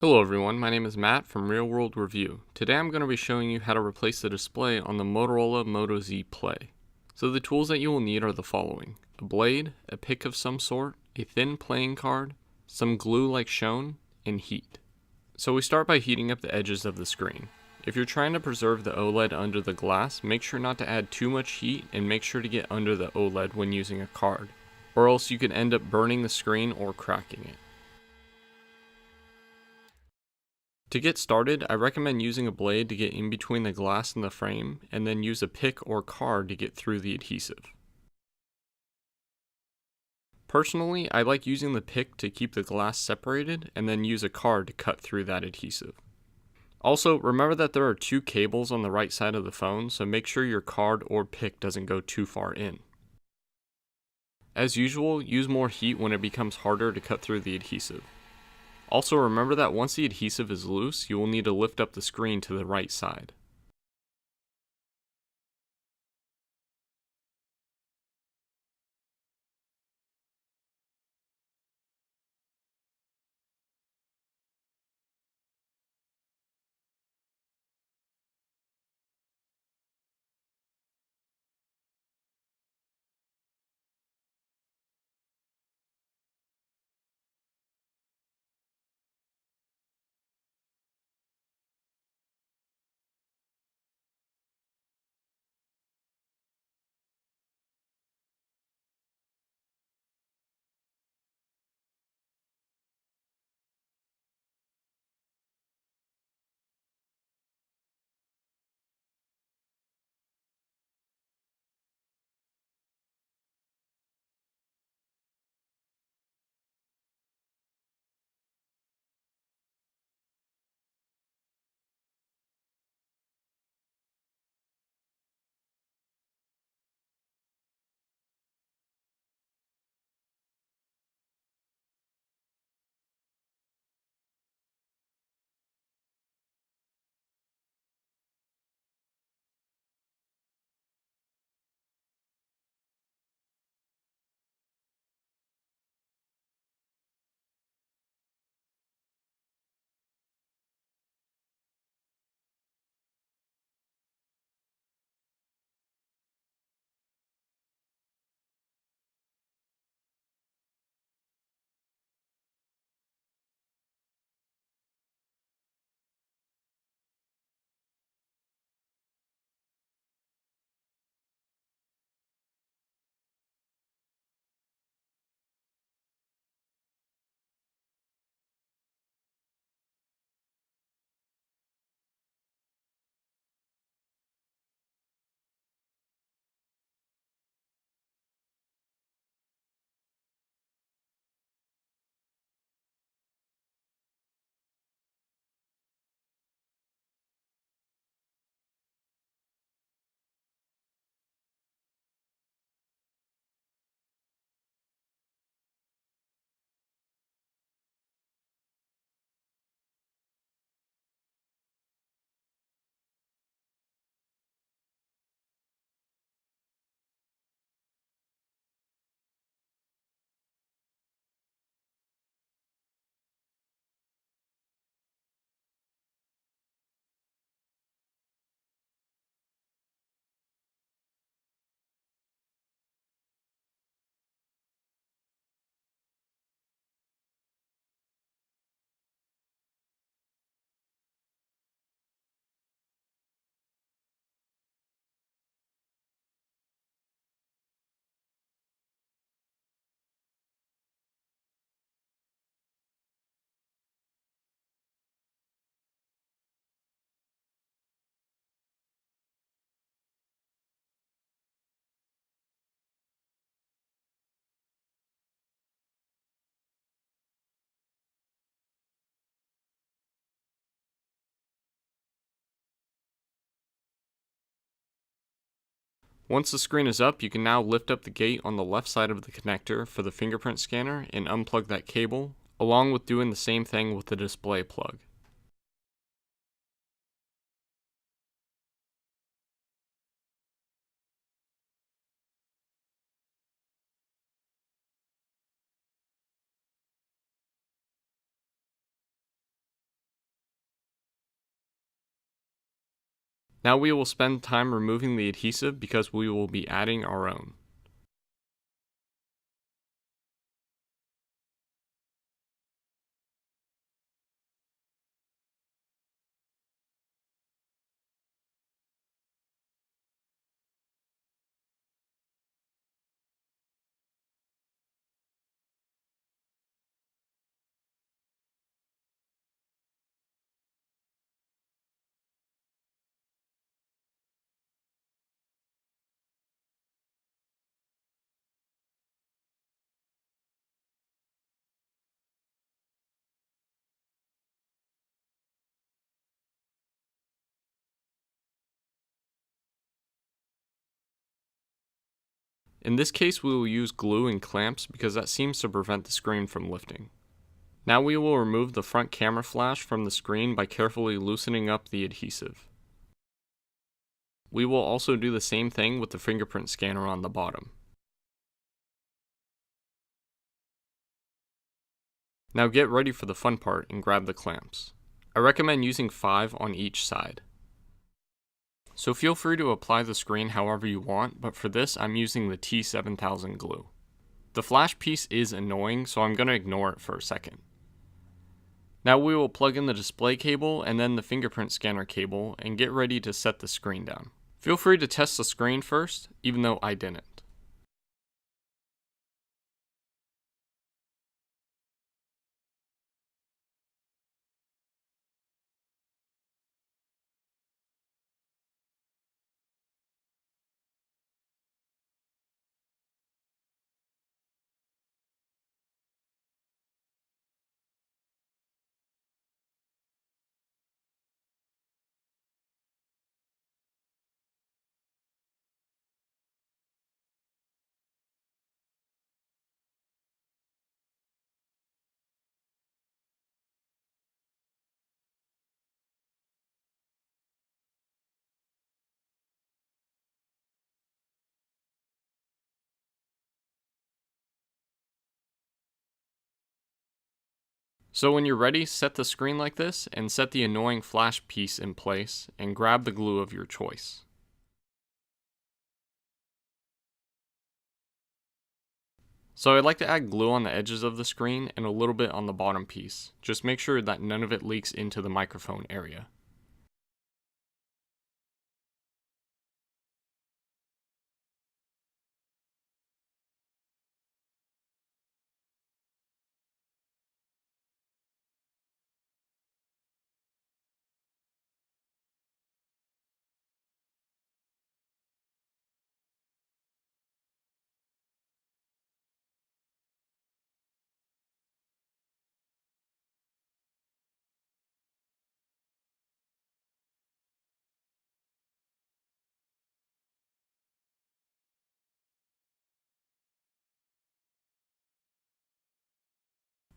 Hello everyone, my name is Matt from Real World Review. Today I'm going to be showing you how to replace the display on the Motorola Moto Z Play. So the tools that you will need are the following: a blade, a pick of some sort, a thin playing card, some glue like shown, and heat. So we start by heating up the edges of the screen. If you're trying to preserve the OLED under the glass, make sure not to add too much heat and make sure to get under the OLED when using a card, or else you could end up burning the screen or cracking it. To get started, I recommend using a blade to get in between the glass and the frame, and then use a pick or card to get through the adhesive. Personally, I like using the pick to keep the glass separated, and then use a card to cut through that adhesive. Also, remember that there are two cables on the right side of the phone, so make sure your card or pick doesn't go too far in. As usual, use more heat when it becomes harder to cut through the adhesive. Also remember that once the adhesive is loose, you will need to lift up the screen to the right side. Once the screen is up, you can now lift up the gate on the left side of the connector for the fingerprint scanner and unplug that cable, along with doing the same thing with the display plug. Now we will spend time removing the adhesive because we will be adding our own. In this case, we will use glue and clamps because that seems to prevent the screen from lifting. Now we will remove the front camera flash from the screen by carefully loosening up the adhesive. We will also do the same thing with the fingerprint scanner on the bottom. Now get ready for the fun part and grab the clamps. I recommend using 5 on each side. So feel free to apply the screen however you want, but for this I'm using the T7000 glue. The flash piece is annoying, so I'm going to ignore it for a second. Now we will plug in the display cable and then the fingerprint scanner cable and get ready to set the screen down. Feel free to test the screen first, even though I didn't. So when you're ready, set the screen like this and set the annoying flash piece in place and grab the glue of your choice. So I'd like to add glue on the edges of the screen and a little bit on the bottom piece. Just make sure that none of it leaks into the microphone area.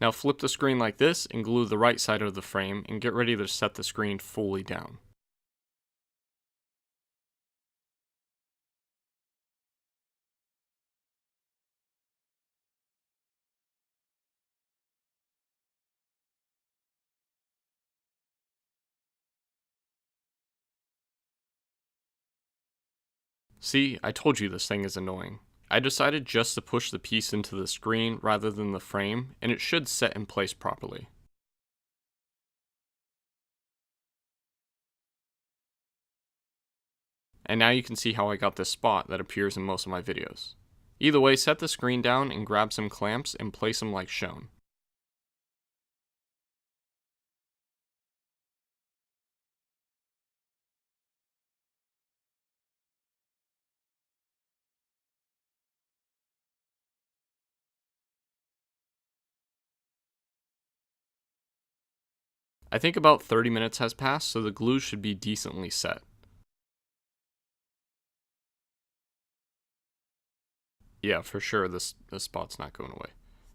Now flip the screen like this and glue the right side of the frame and get ready to set the screen fully down. See, I told you this thing is annoying. I decided just to push the piece into the screen rather than the frame, and it should set in place properly. And now you can see how I got this spot that appears in most of my videos. Either way, set the screen down and grab some clamps and place them like shown. I think about 30 minutes has passed, so the glue should be decently set. Yeah, for sure, this spot's not going away.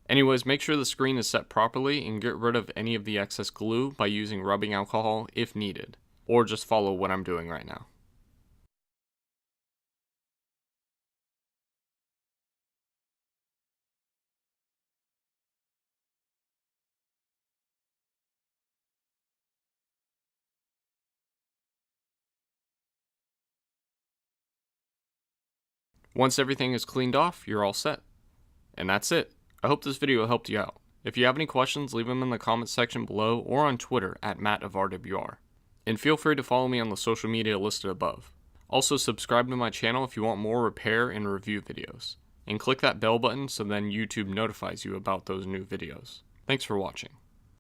Anyways, make sure the screen is set properly and get rid of any of the excess glue by using rubbing alcohol if needed, or just follow what I'm doing right now. Once everything is cleaned off, you're all set. And that's it. I hope this video helped you out. If you have any questions, leave them in the comments section below or on Twitter at MattofRWR. And feel free to follow me on the social media listed above. Also, subscribe to my channel if you want more repair and review videos. And click that bell button so then YouTube notifies you about those new videos. Thanks for watching.